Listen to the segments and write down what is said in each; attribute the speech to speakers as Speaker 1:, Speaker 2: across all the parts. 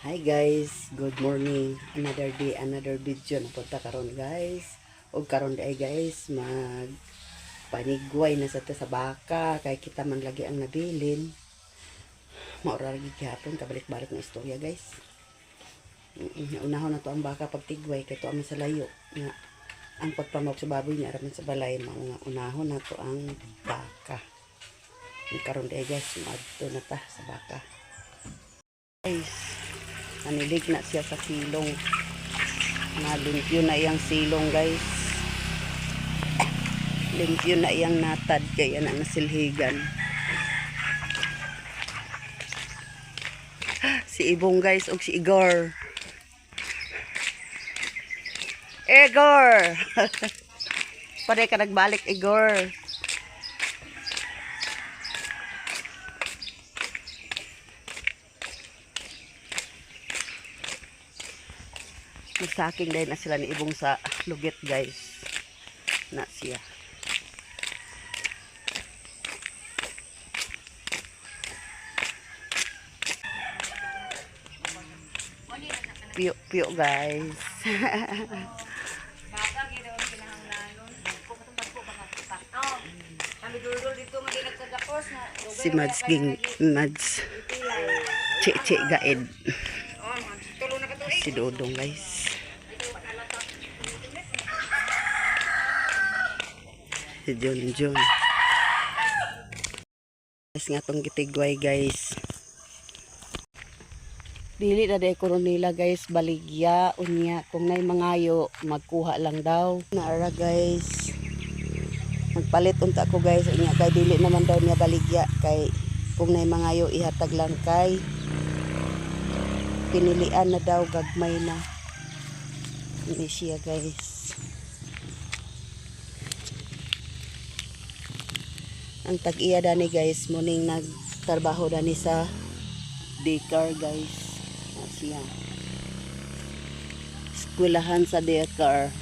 Speaker 1: Hi guys, good morning. Another day, another video na punta karon guys. Og karon ay guys, mag panigway na sa baka kay kita man lagi ang nabilin. Maura lagi gihapon kabalik-balik na istorya guys. Unahon na to ang baka pagtigway kay to aman sa layo nga ang pagpamok sa baboy niya raman sa balay mga unahon na to ang baka. Karon ay guys, madto na ta sa baka. Guys, nanilig na siya sa silong. Limpyo na iyang silong guys. Limpyo na iyang natad kaya na nasilhigan. Si Ibong guys o si Igor. Igor! Pare ka nagbalik Igor. Masaking dahil na sila ni Ibong sa lugit guys. Na siya. Piyo guys. Si Mads ging Mads Che gaid. Si Dodong guys. Si John. Guys nga tong gitigway guys. Dili na day koronila guys, baligya unya kung nay mangayo magkuha lang daw. Naara guys. Magpalit unta ko guys unya kay dili naman daw niya baligya kay kung nay mangayo ihatag lang kay pinilian na daw gagmay na. Hindi siya guys. Ang tag-iya dani guys, muning nagtrabaho dani sa daycare guys. Siya. Eskwelahan sa daycare.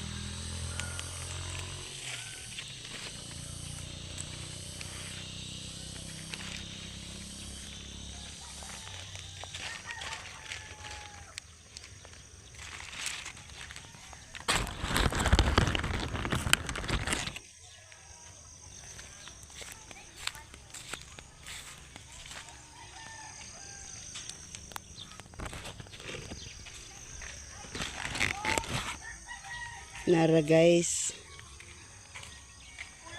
Speaker 1: Nara guys.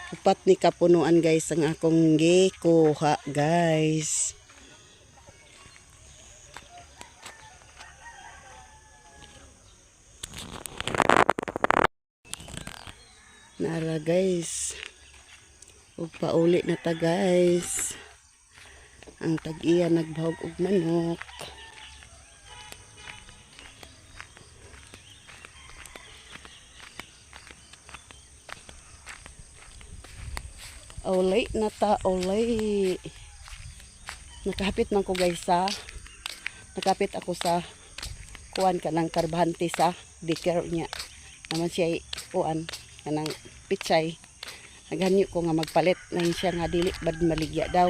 Speaker 1: Upat ni kapunuan guys ang akong gikuha guys. Nara guys. Ug pauli na ta guys. Ang tag-iya nagbahog og manok. Olay na ta, olay. Nakahapit man ko guys sa nakapit ako sa kuan kanang karbahante sa daycare niya. Naman siya kuan kanang pitsay. Naghanyo ko nga magpalit na siya nga dili bad maligya daw.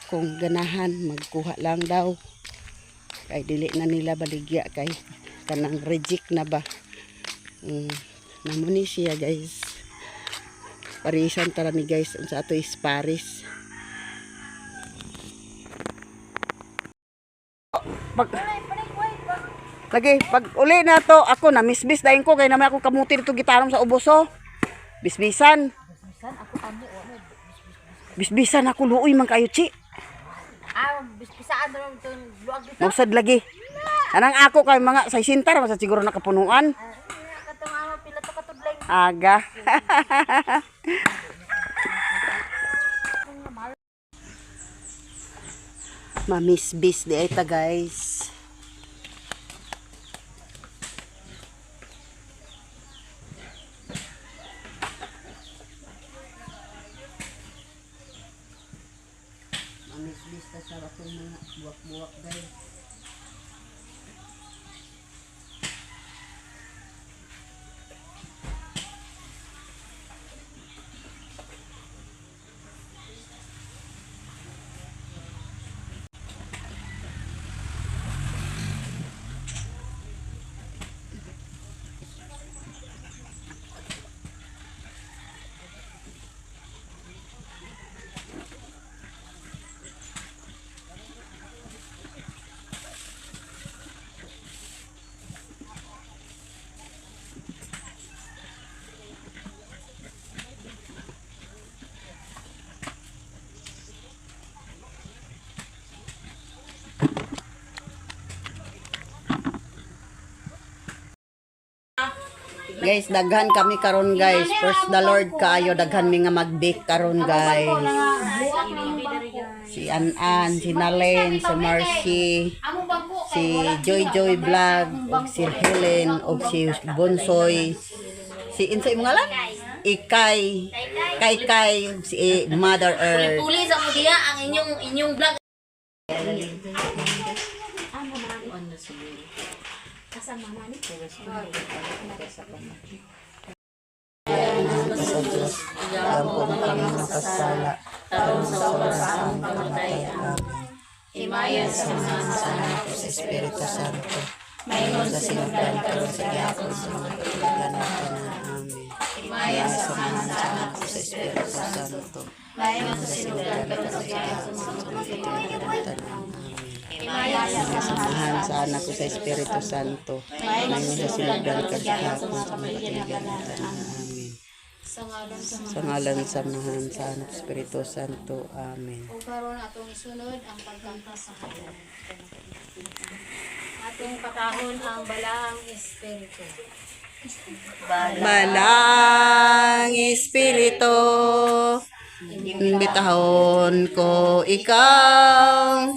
Speaker 1: Kung ganahan magkuha lang daw. Kay dili na nila baligya kay kanang reject na ba. Namuni siya guys. Parisan tara ni guys unsa ato is Paris. Pag uli na to ako na misbis dayon ko kay naman ako kamuti dito gitarong sa uboso. Bisbisan. Bisbisan ako luoy man kayo chi.
Speaker 2: Bisbisaan daw to luag dito.
Speaker 1: Mausad lagi. Anang ako kay mga 60 ra sa siguro nakapunuan.
Speaker 2: Katong ama pila to katudlay.
Speaker 1: Aga. Mamisbis di ay ta guys. Mamisbis ta sa akong mga buwak-buwak guys. Guys, daghan kami karon guys. First the Lord kaayo daghan mi nga mag-bake karon guys. Si Anan, si Nalen, si Marcy, si Joy Joy Vlog, ug si Helen, ug si Bonsoy. Si Insay mo ngalan? Ikay, Kay, si Mother Earth.
Speaker 2: Puli sa mo diya ang inyong vlog.
Speaker 1: Ampun kami nakasala. Sa
Speaker 2: Himayas sa
Speaker 1: sa Espiritu Santo. Mayroon sa sinugdan karon sa gyapon sa mga tulugan natin. Amen.
Speaker 2: Himayas sa
Speaker 1: Anak ko sa Espiritu Santo.
Speaker 2: Mayroon sa sinugdan karon sa gyapon sa mga tulugan natin. Himayas sa
Speaker 1: Samahan sa anak ko sa Espiritu Santo. Mayroon sa sinugdan karon sa mga tulugan natin. Amen. Sa ngalan samahan sa anak Espiritu Santo. Amen.
Speaker 2: O karon atong isunod ang pagkanta sa Kanya. Atong patahon ang balaang espiritu.
Speaker 1: Balang Espiritu, imbitahon ko ikaw.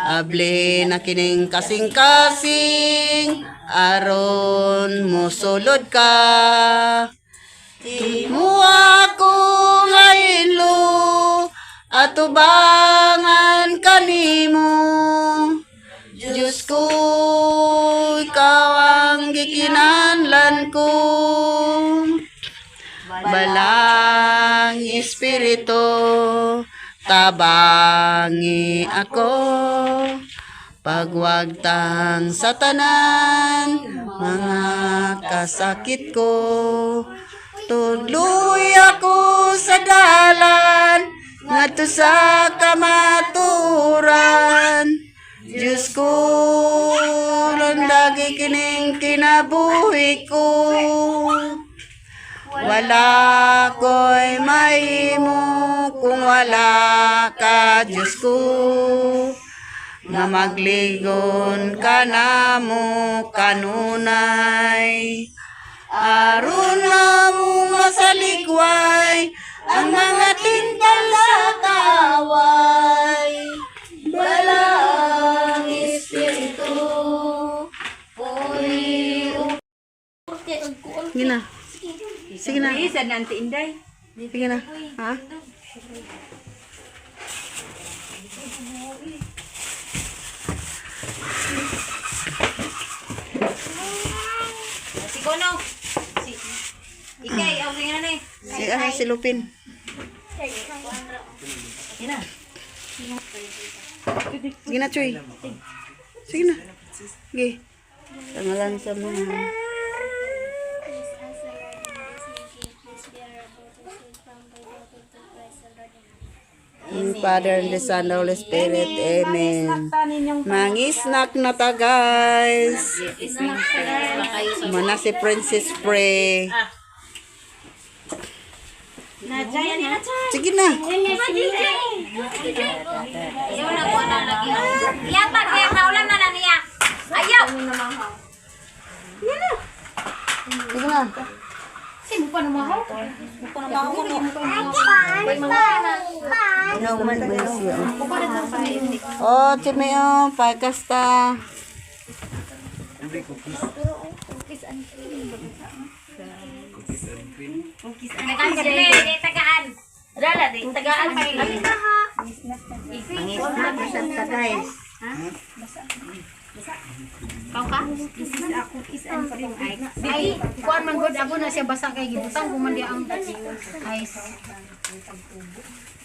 Speaker 1: Abli na kining kasing-kasing, aron mo sulod ka. Mo ako ngaylo, at ubangan kanimo. Diyos ko, ikaw ang gikinahanglan ko. Balang Espiritu, tabangi ako. Pagwagtang sa tanan, mga kasakit ko. Tudloy ako sa dalan, ngadto sa kamaturan. Diyos ko, landagi kining kinabuhi ko. Wala ko'y mahimo kung wala ka, Diyos ko. Nga magligon ka na mo kanunay. Aron na mo masaligway ang mga tingkal sa kaway. Balang Espiritu, puri. Sige na. Sige na.
Speaker 2: Isa nanti Inday.
Speaker 1: Sige na. Ha?
Speaker 2: Si Kono. Si Ikay, okay na ni.
Speaker 1: Si Lupin.
Speaker 2: Ina.
Speaker 1: Sige na, Choy. Sige na. Sige. Tangalan sa mga. In Father and the Son and the Holy Spirit. Amen. Mangisnak na ta, guys. Mana si Princess Frey. Sige na.
Speaker 2: Ayaw na ko na lagi. Iyapan kaya kaulan na niya. Ayaw.
Speaker 1: Sige na.
Speaker 2: Sino pa namahaw?
Speaker 1: No man bless you. Oh, Chime, oh, pagkasta.
Speaker 2: Tagaan sila, di tagaan. Dala, di tagaan.
Speaker 1: Guys.
Speaker 2: Kau ka? Ay, kuan man god ako na siya basa kay gibutang kung man di ang ice.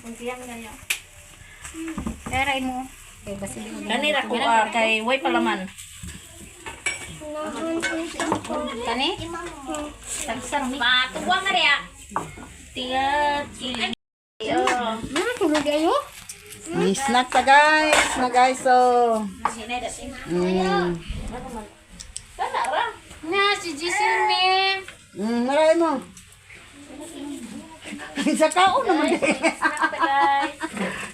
Speaker 2: Kuntiyang ganyo. Eray mo. Kay basilio.
Speaker 3: Kanira ko kay way palaman.
Speaker 2: Kani? Tagsar ni. Matuwang na riya.
Speaker 3: Tigat ili.
Speaker 2: Mara tulog ayo.
Speaker 1: Snack ta, guys. Na, guys, so.
Speaker 2: Na si Jisil me.
Speaker 1: Maray mo. Sa kao naman di.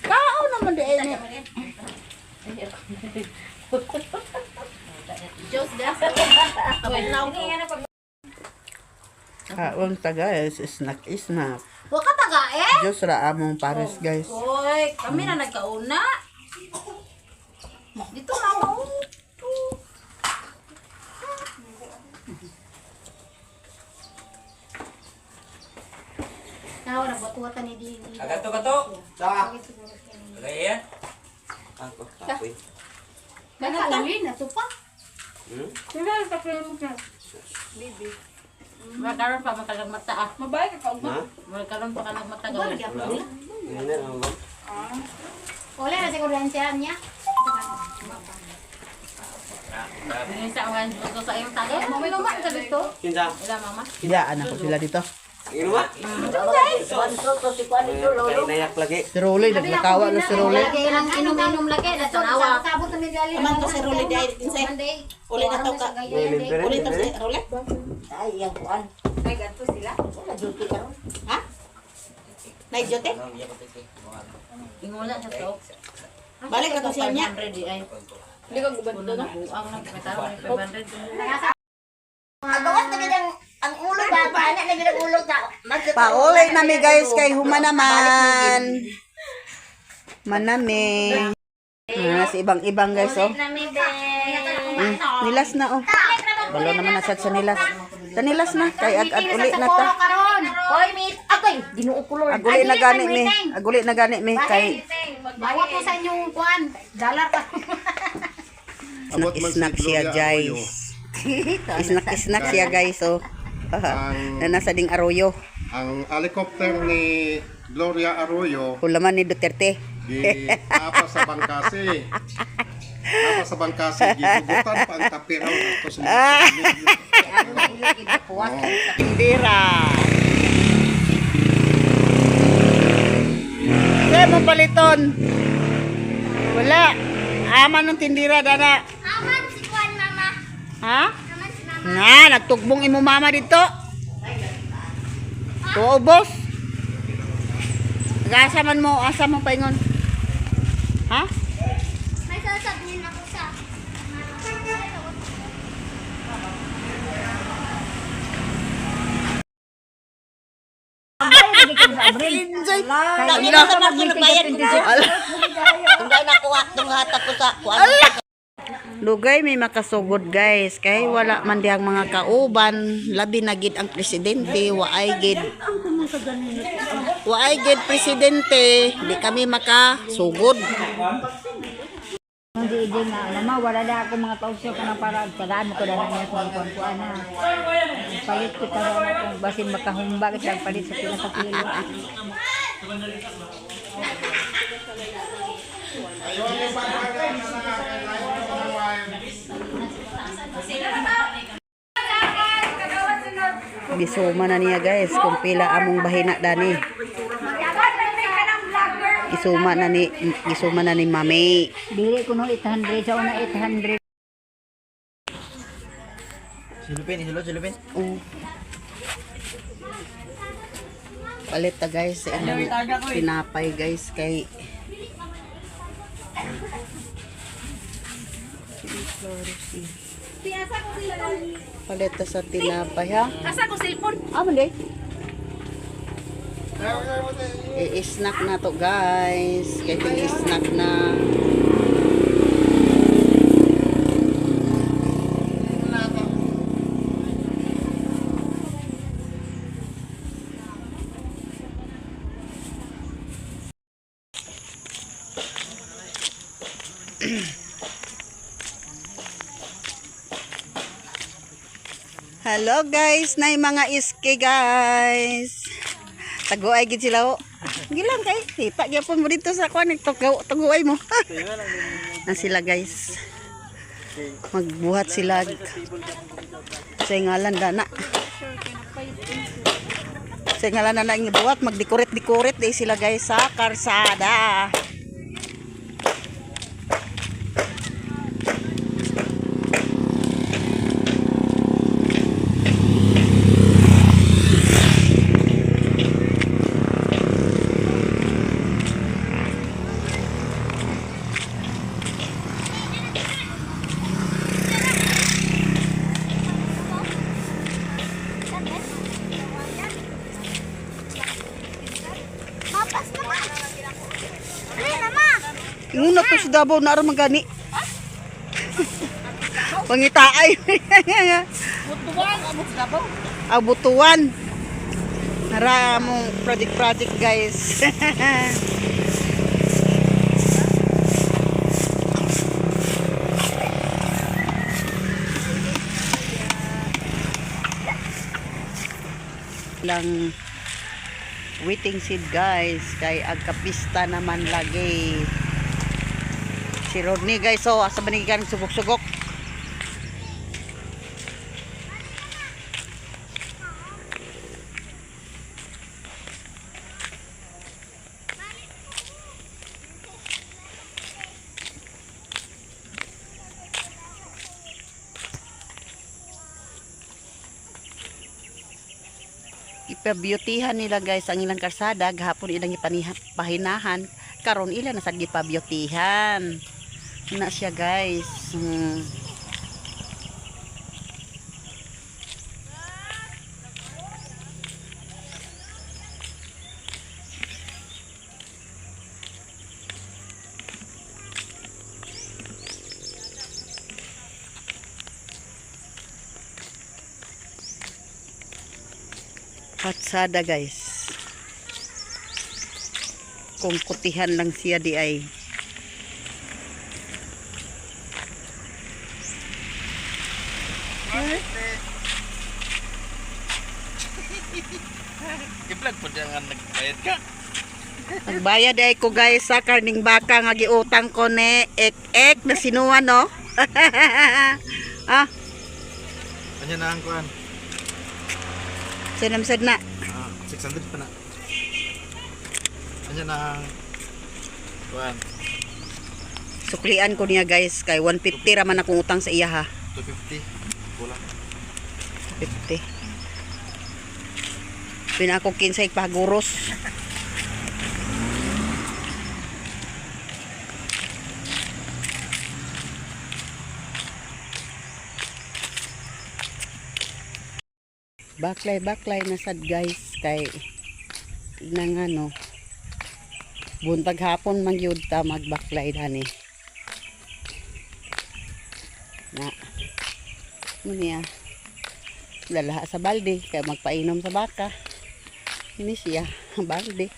Speaker 1: Kao naman di.
Speaker 3: Diyos gas. Wait lang.
Speaker 1: Kaon ta guys, snack.
Speaker 3: Huwag ka taga eh.
Speaker 1: Diyos ra among pares guys.
Speaker 3: Hoy, kami na nagkauna. Dito na ako.
Speaker 2: Tahu na buat-buatan ni di.
Speaker 4: Agad to ka to. Sa. Agay yan. Ako. Apoy.
Speaker 2: Kana uli na to pa.
Speaker 3: Magkaroon pa matagang mata ah.
Speaker 5: Mabay ka kaugma.
Speaker 4: Ha?
Speaker 3: Magkaroon pa ka ng mata
Speaker 2: Wala
Speaker 3: gawin.
Speaker 2: gyud
Speaker 4: Wala.
Speaker 2: uli.
Speaker 4: Yan na lang.
Speaker 2: Wala na siguro yan siya niya.
Speaker 3: Hindi sa awan ko sa iyong taga. May luman ka dito.
Speaker 4: Kinsa?
Speaker 3: Wala mama.
Speaker 1: Diyaan ako sila dito.
Speaker 4: Ino ba? Nayak lagi.
Speaker 1: Si Rolly, naglakawa na si Rolly.
Speaker 2: Lagi lang inom-inom lagi na tanawa. Sabot na medali.
Speaker 5: Aman to si Rolly dai kinsay. Uli na to ka. Uli to si Rolly.
Speaker 2: Ay, yang kuan.
Speaker 5: Ay gadto sila.
Speaker 2: Wala duty karon.
Speaker 5: Ha? Nay jote.
Speaker 3: Ingula sa to.
Speaker 5: Balik na to siya niya.
Speaker 3: 500 di ay.
Speaker 5: Hindi ka gubad
Speaker 3: Kuno na buang na metaro ni 500.
Speaker 2: Agawas na gid ang ulo ba? Paana na gid ang ulo ta.
Speaker 1: Paulit nami guys kay huma naman. Manami. Si ibang-ibang guys oh. Nilas na oh. Balo naman nasad sa nilas. Sa nilas na kay ag uli na ta.
Speaker 2: karon. Hoy, mit. Agoy, Ginoo kulor.
Speaker 1: Aguli na gani mi. Aguli na gani mi kay
Speaker 2: Bawat mo sa inyong kuan. Dalar ka.
Speaker 1: snack siya guys. Snack siya guys oh. Na nasa ding Arroyo.
Speaker 6: Ang helicopter ni Gloria Arroyo
Speaker 1: Hulaman ni Duterte.
Speaker 6: apa sa bangkasi. Apa sa bangkasi gigugutan pa ang tapiraw ato sa
Speaker 1: Tindira. Kaya mo paliton. Wala. Aman ng tindira dana.
Speaker 2: Aman si kuan mama.
Speaker 1: Ha?
Speaker 2: Aman si mama.
Speaker 1: Nga, nagtugbong imo mama dito. Tuo, boss. Asa man mo, asa mo paingon. Ha?
Speaker 2: May sasabihin ako sa.
Speaker 1: Enjoy.
Speaker 5: Dali na sa mga nagbayad ko.
Speaker 2: Tunday na ko atong hatak ko sa kuan.
Speaker 1: Lugay may makasugod guys kay wala man diyang mga kauban labi na gid ang presidente waay gid presidente di kami makasugod.
Speaker 7: Hindi nga, mama, wala na ako mga kausyo ko na para tagaan mo ko na lang yung kuwan-kuwan na. Palit kita na kung basin makahumba kita palit sa pila sa kilo.
Speaker 1: Gisuma na niya guys kung pila among bahina dani. Gisuma na ni Mami.
Speaker 7: Dili ko no 800 sa una 800.
Speaker 4: Silupin.
Speaker 1: Oh. Palit ta guys sa inyong tinapay guys kay palit ta sa tinapay ha.
Speaker 3: Asa ko cellphone?
Speaker 1: Mali. I-snack na to guys. Kaya i-snack na. Hello guys, nay mga iske guys. Taguay gid sila oh. Gilang kay, kita gyapon mo dito sa kuan taguay mo. Na sila guys. Magbuhat sila. Sa ngalan dana. Sa ngalan na ang buhat magdecorate di sila guys sa karsada. Davao na rin magani. Pangitaay.
Speaker 5: Butuan, abot sa Davao.
Speaker 1: Butuan. Nara mong project guys. Lang waiting seed guys kay agkapista naman lagi si Rodney guys. So asa banigan sugok-sugok. Ipabeautihan nila guys ang ilang karsada, gahapon ilang ipahinahan, karon ila na sad gipabeautihan na siya guys. Patsada guys. Kung kutihan lang siya di ay.
Speaker 4: I-vlog po diyan nga nagbayad ka.
Speaker 1: Nagbayad ay ko guys sa karning baka nga giutang ko ni ek na sinuwan no. Ah,
Speaker 4: Ano na ang kuan?
Speaker 1: sinamsad na.
Speaker 4: 600 pa na. Ano na ang kuan?
Speaker 1: Suklian ko niya guys kay 150 raman akong utang sa iya ha.
Speaker 4: 250. Kulang.
Speaker 1: 50. Pina ako kinsay paguros. Baklay na sad guys kay nang ano buntag hapon magyud ta magbaklay dani na niya lalaha sa balde kay magpainom sa baka ini siya balde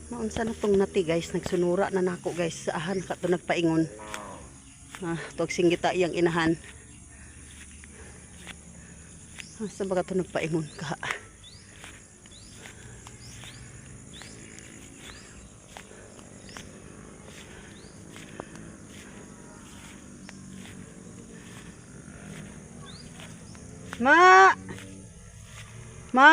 Speaker 1: maunsa na tong nati guys nagsunura na nako guys sa ahan ka to nagpaingon. Tuwag singgita iyang inahan. Sa baga ito nagpaingon ka. Ma! Ma!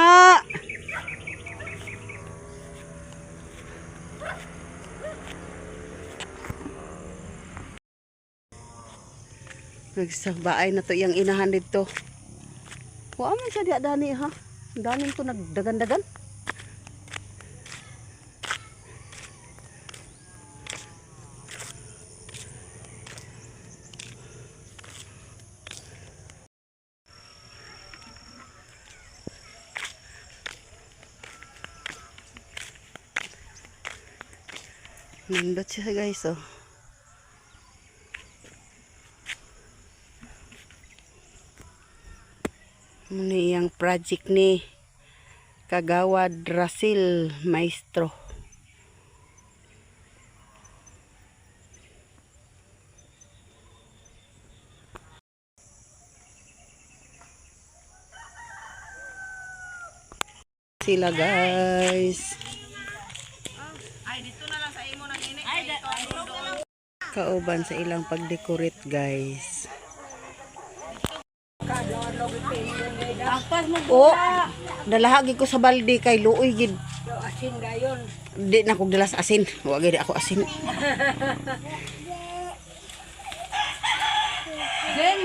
Speaker 1: Nagsabaay na to iyang inahan dito. Wa man siya diha dani ha. Danin ko nagdagan-dagan. Nindot siya guys oh. Muna yung project ni Kagawad Rasil Maestro. Sila guys.
Speaker 5: Ay, dito na lang sa imo nang ini.
Speaker 1: Kauban sa ilang pag-decorate guys. Oh, dalahagi ko sa balde kay luoy gid.
Speaker 7: Asin gayon.
Speaker 1: Di na kog dalas asin. Wa gid ako asin.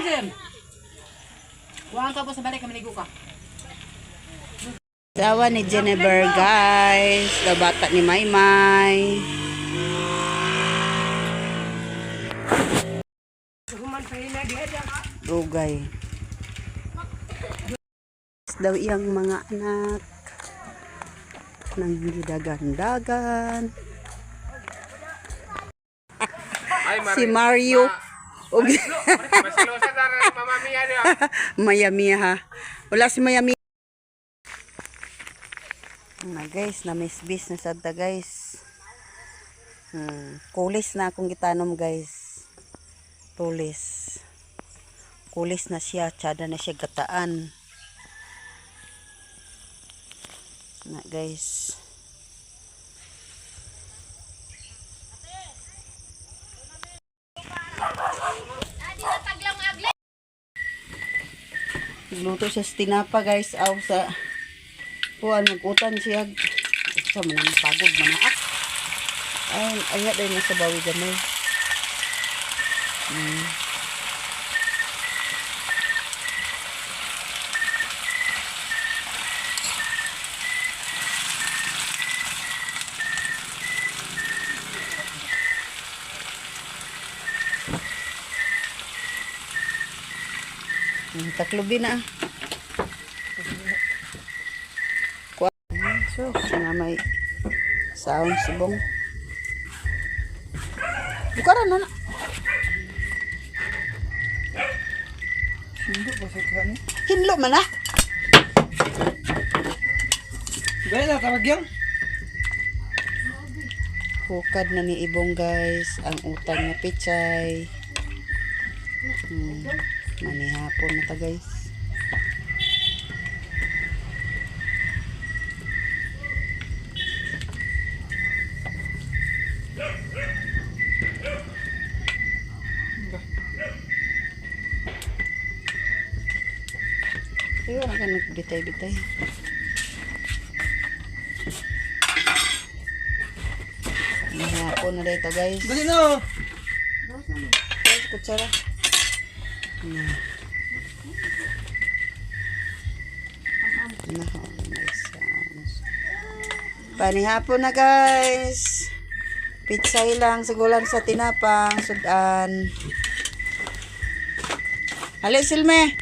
Speaker 3: Jem. Huwag ka po sa balik, kamiligo ka.
Speaker 1: Sawa ni Jennifer guys. Na bata ni Maymay. Rugay. Daw iyang mga anak. ng gidagan-dagan. Si Mario. Og Mayami ha. Wala si Mayami. Na guys, na misbis na sadta guys. Kulis na akong gitanom guys. Tulis. Kulis na siya, tsada na siya gataan. Na guys. Luto siya sa tinapa guys. Aw sa kuan magutan siya. Sa manang pagod manaak. Ay, ayat din sa bawi gamay. Taklubi na. So, nga may sound subong. Bukaran na na. Hinlo man na.
Speaker 4: Gaya na, taragyang.
Speaker 1: Hukad na ni Ibong guys. Ang utang na pichay. Manihapon na ta guys. Kaya na ka nagbitay-bitay. Manihapon na dito guys.
Speaker 4: Dali na.
Speaker 1: Guys, kutsara. Panihapon na guys. Pitsay lang sigulan sa tinapang sudan. Hali Silme.